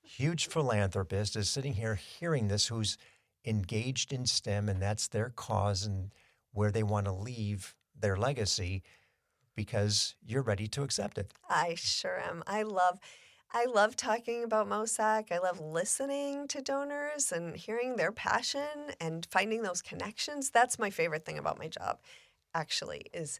huge philanthropist, is sitting here hearing this, who's engaged in STEM, and that's their cause and where they want to leave their legacy, because you're ready to accept it. I sure am. I love talking about MOSAC. I love listening to donors and hearing their passion and finding those connections. That's my favorite thing about my job, actually, is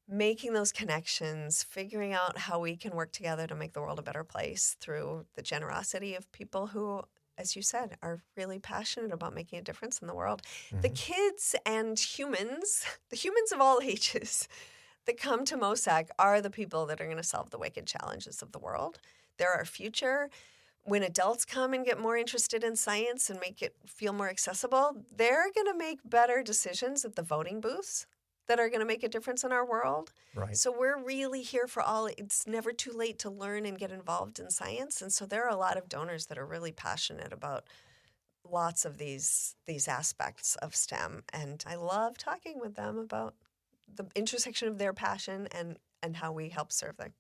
making those connections, figuring out how we can work together to make the world a better place through the generosity of people who, as you said, are really passionate about making a difference in the world. The kids and humans, the humans of all ages that come to MOSAC are the people that are going to solve the wicked challenges of the world. They're our future. When adults come and get more interested in science and make it feel more accessible, they're going to make better decisions at the voting booths that are going to make a difference in our world. Right. So we're really here for all. It's never too late to learn and get involved in science. And so there are a lot of donors that are really passionate about lots of these aspects of STEM. And I love talking with them about the intersection of their passion and how we help serve them.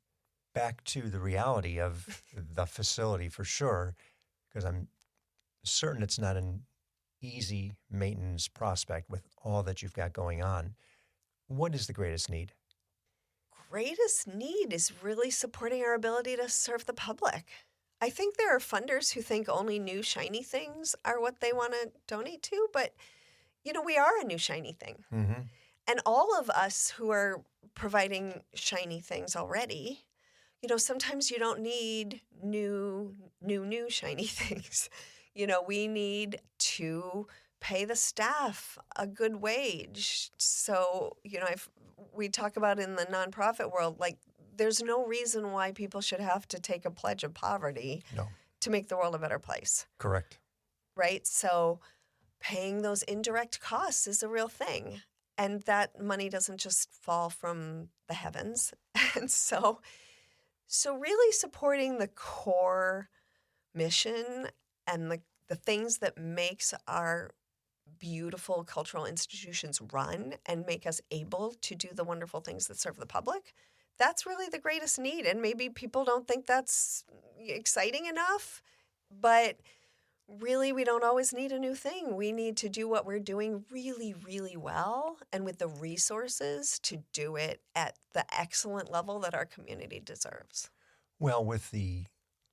Back to the reality of the facility, for sure, because I'm certain it's not an easy maintenance prospect with all that you've got going on. What is the greatest need? Greatest need is really supporting our ability to serve the public. I think there are funders who think only new shiny things are what they want to donate to, but we are a new shiny thing. And all of us who are providing shiny things already, sometimes you don't need new shiny things. We need to pay the staff a good wage. So, we talk about in the nonprofit world, like, there's no reason why people should have to take a pledge of poverty to make the world a better place. Correct. Right? So paying those indirect costs is a real thing. And that money doesn't just fall from the heavens. And so really supporting the core mission and the things that makes our beautiful cultural institutions run and make us able to do the wonderful things that serve the public, that's really the greatest need. And maybe people don't think that's exciting enough, but really we don't always need a new thing. We need to do what we're doing really, really well and with the resources to do it at the excellent level that our community deserves. Well, with the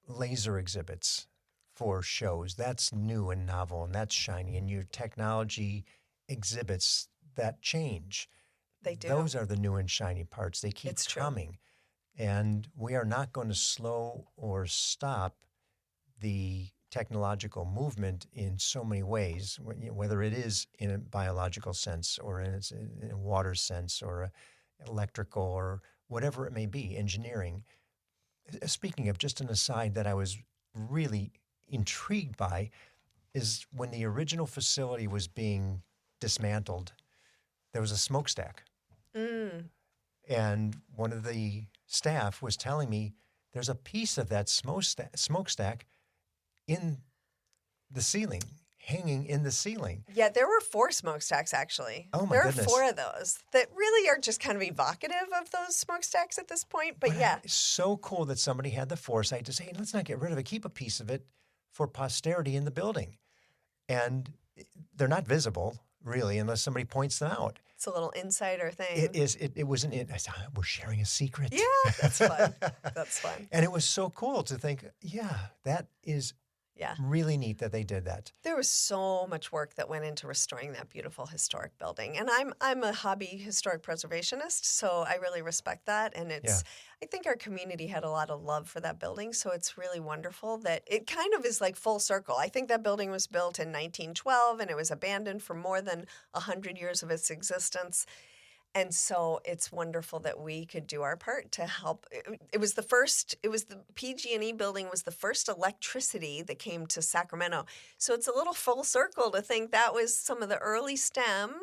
laser exhibits for shows, that's new and novel, and that's shiny. And your technology exhibits that change. They do. Those are the new and shiny parts. They keep coming. And we are not going to slow or stop the technological movement in so many ways, whether it is in a biological sense or in a water sense or electrical or whatever it may be, engineering. Speaking of, just an aside that I was really intrigued by, is when the original facility was being dismantled, there was a smokestack. And one of the staff was telling me there's a piece of that smokestack in the ceiling, hanging in the ceiling. Yeah, there were 4 smokestacks, actually. Oh, my there goodness. There are 4 of those that really are just kind of evocative of those smokestacks at this point. But yeah. It's so cool that somebody had the foresight to say, hey, let's not get rid of it. Keep a piece of it for posterity in the building. And they're not visible, really, unless somebody points them out. It's a little insider thing. It is. It wasn't. We're sharing a secret. Yeah, that's fun. That's fun. And it was so cool to think, yeah, that is really neat that they did that. There was so much work that went into restoring that beautiful historic building. And I'm a hobby historic preservationist, so I really respect that. And I think our community had a lot of love for that building, so it's really wonderful that it kind of is like full circle. I think that building was built in 1912, and it was abandoned for more than 100 years of its existence. And so it's wonderful that we could do our part to help. It was the PG&E building was the first electricity that came to Sacramento. So it's a little full circle to think that was some of the early STEM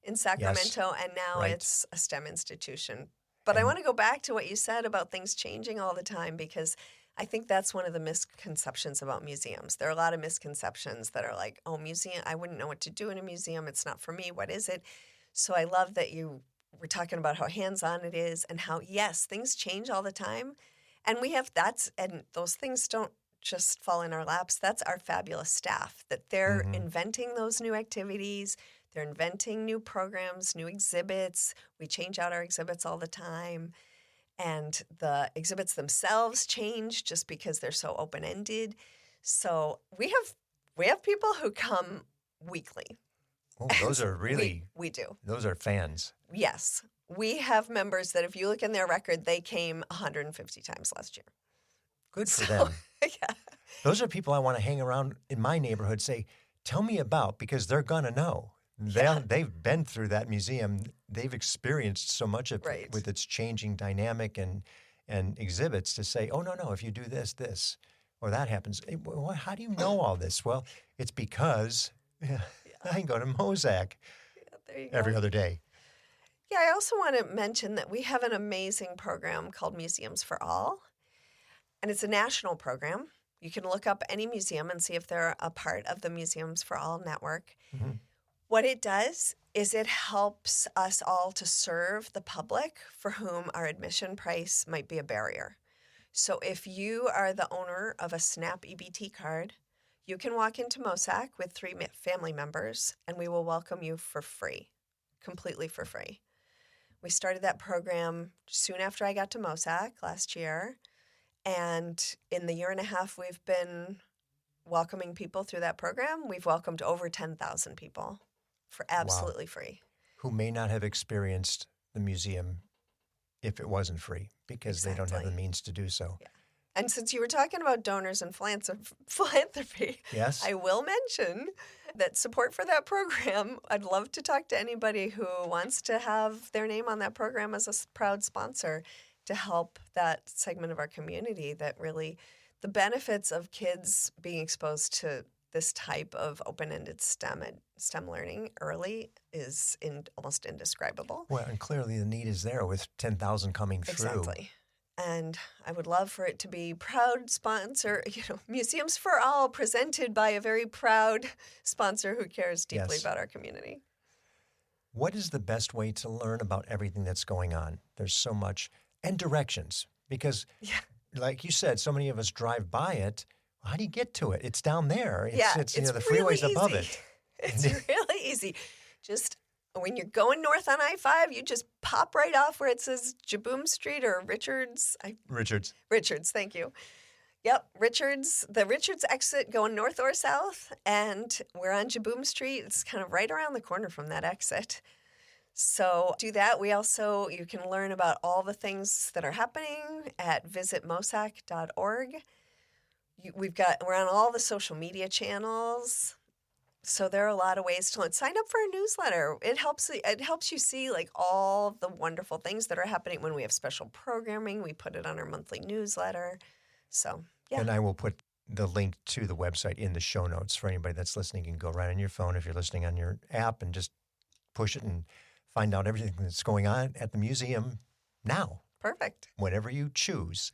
in Sacramento, and now it's a STEM institution. But I want to go back to what you said about things changing all the time, because I think that's one of the misconceptions about museums. There are a lot of misconceptions that are like, oh, museum, I wouldn't know what to do in a museum. It's not for me. What is it? So I love that you were talking about how hands-on it is and how, yes, things change all the time. And and those things don't just fall in our laps. That's our fabulous staff, that they're inventing those new activities. They're inventing new programs, new exhibits. We change out our exhibits all the time. And the exhibits themselves change just because they're so open-ended. So we have people who come weekly. Oh, those are really... We do. Those are fans. Yes. We have members that if you look in their record, they came 150 times last year. Good for them. Yeah. Those are people I want to hang around in my neighborhood, say, tell me about, because they're going to know. They've been through that museum. They've experienced so much of it with its changing dynamic and exhibits to say, oh, no, if you do this, or that happens. How do you know all this? Well, it's because... I go to MOSAC every other day. Yeah, I also want to mention that we have an amazing program called Museums for All, and it's a national program. You can look up any museum and see if they're a part of the Museums for All network. Mm-hmm. What it does is it helps us all to serve the public for whom our admission price might be a barrier. So if you are the owner of a SNAP EBT card, you can walk into MOSAC with 3 family members, and we will welcome you for free, completely for free. We started that program soon after I got to MOSAC last year, and in the year and a half we've been welcoming people through that program, we've welcomed over 10,000 people for absolutely free. Who may not have experienced the museum if it wasn't free, because they don't have the means to do so. Yeah. And since you were talking about donors and philanthropy, yes, I will mention that support for that program, I'd love to talk to anybody who wants to have their name on that program as a proud sponsor to help that segment of our community that really, the benefits of kids being exposed to this type of open-ended STEM learning early is almost indescribable. Well, and clearly the need is there with 10,000 coming through. Exactly. And I would love for it to be proud sponsor, Museums for All, presented by a very proud sponsor who cares deeply about our community. What is the best way to learn about everything that's going on? There's so much. And directions. Because, like you said, so many of us drive by it. How do you get to it? It's down there. It's the freeway's really above it. It's really easy. Just... when you're going north on I-5, you just pop right off where it says Jaboom Street or Richards. Richards, thank you. Yep, Richards. The Richards exit going north or south, and we're on Jaboom Street. It's kind of right around the corner from that exit. So do that. You can learn about all the things that are happening at visitmosac.org. We're on all the social media channels. So there are a lot of ways to learn. Sign up for our newsletter. It helps you see like all the wonderful things that are happening when we have special programming. We put it on our monthly newsletter. So, yeah. And I will put the link to the website in the show notes for anybody that's listening. You can go right on your phone if you're listening on your app and just push it and find out everything that's going on at the museum now. Perfect. Whenever you choose.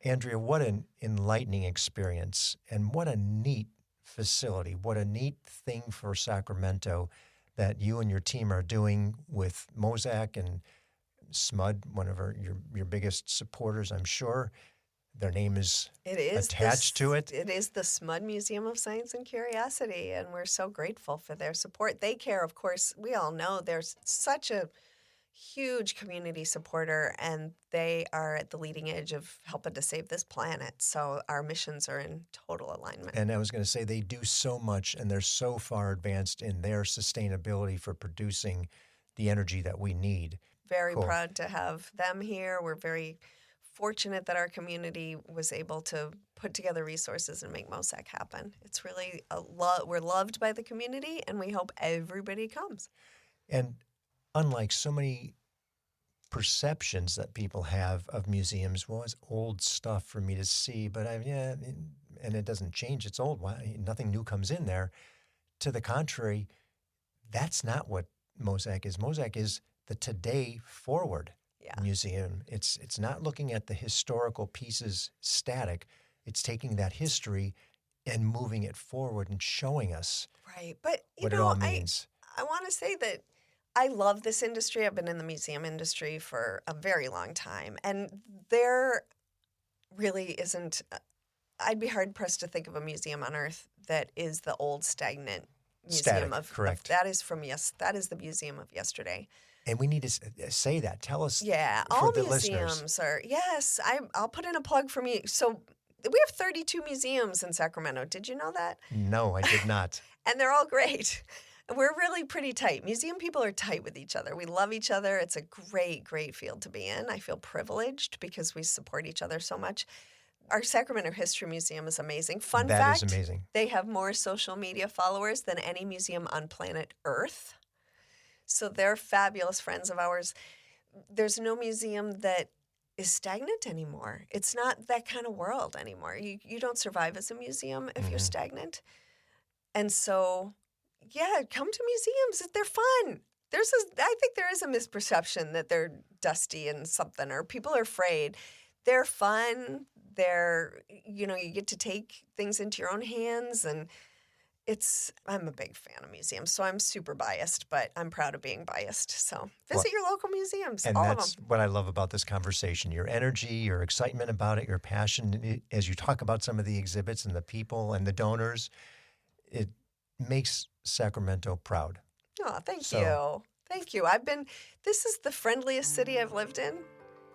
Andrea, what an enlightening experience and what a neat facility. What a neat thing for Sacramento that you and your team are doing with MOSAC and SMUD, one of your biggest supporters, I'm sure. Their name is attached to it. It is the SMUD Museum of Science and Curiosity, and we're so grateful for their support. They care, of course, we all know there's such a huge community supporter, and they are at the leading edge of helping to save this planet. So our missions are in total alignment. And I was going to say, they do so much, and they're so far advanced in their sustainability for producing the energy that we need. Very proud to have them here. We're very fortunate that our community was able to put together resources and make MOSAC happen. It's really we're loved by the community, and we hope everybody comes. And unlike so many perceptions that people have of museums, well, it's old stuff for me to see, but and it doesn't change. It's old. Why? Nothing new comes in there. To the contrary, that's not what MOSAC is. MOSAC is the today forward museum. It's not looking at the historical pieces static. It's taking that history and moving it forward and showing us But what it all means. I want to say that I love this industry. I've been in the museum industry for a very long time, and there really isn't. I'd be hard pressed to think of a museum on Earth that is the old stagnant museum correct. That is that is the museum of yesterday. And we need to say that. Tell us. Yeah, for all the museums listeners. are. Yes, I'll put in a plug for me. So we have 32 museums in Sacramento. Did you know that? No, I did not. And they're all great. We're really pretty tight. Museum people are tight with each other. We love each other. It's a great, great field to be in. I feel privileged because we support each other so much. Our Sacramento History Museum is amazing. Fun fact, That is amazing. They have more social media followers than any museum on planet Earth. So they're fabulous friends of ours. There's no museum that is stagnant anymore. It's not that kind of world anymore. You don't survive as a museum if you're stagnant. And so, come to museums. They're fun. I think there is a misperception that they're dusty and something, or people are afraid. They're fun. You get to take things into your own hands, and I'm a big fan of museums, so I'm super biased, but I'm proud of being biased. So visit your local museums, and all of them. that's what I love about this conversation. Your energy, your excitement about it, your passion, as you talk about some of the exhibits and the people and the donors, it makes Sacramento proud. Oh, thank you. Thank you. This is the friendliest city I've lived in,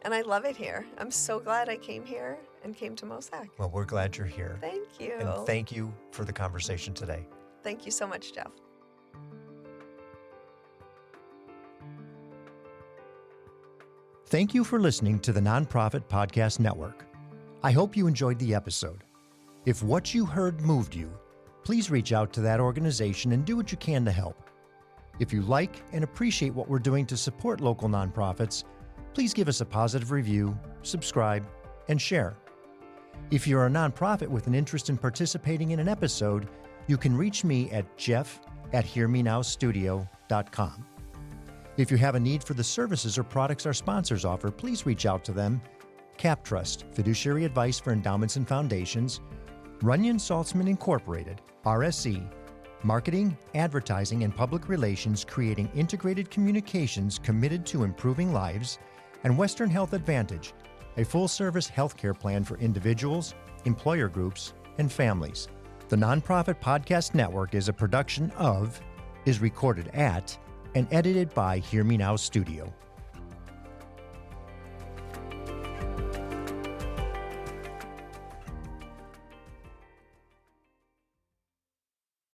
and I love it here. I'm so glad I came here and came to MOSAC. Well, we're glad you're here. Thank you. And thank you for the conversation today. Thank you so much, Jeff. Thank you for listening to the Nonprofit Podcast Network. I hope you enjoyed the episode. If what you heard moved you, please reach out to that organization and do what you can to help. If you like and appreciate what we're doing to support local nonprofits, please give us a positive review, subscribe, and share. If you're a nonprofit with an interest in participating in an episode, you can reach me at jeff@hearmenowstudio.com. If you have a need for the services or products our sponsors offer, please reach out to them. CapTrust, fiduciary advice for endowments and foundations. Runyon Saltzman Incorporated, RSE, marketing, advertising, and public relations, creating integrated communications committed to improving lives. And Western Health Advantage, a full-service healthcare plan for individuals, employer groups, and families. The Nonprofit Podcast Network is a production of, is recorded at, and edited by Hear Me Now Studio.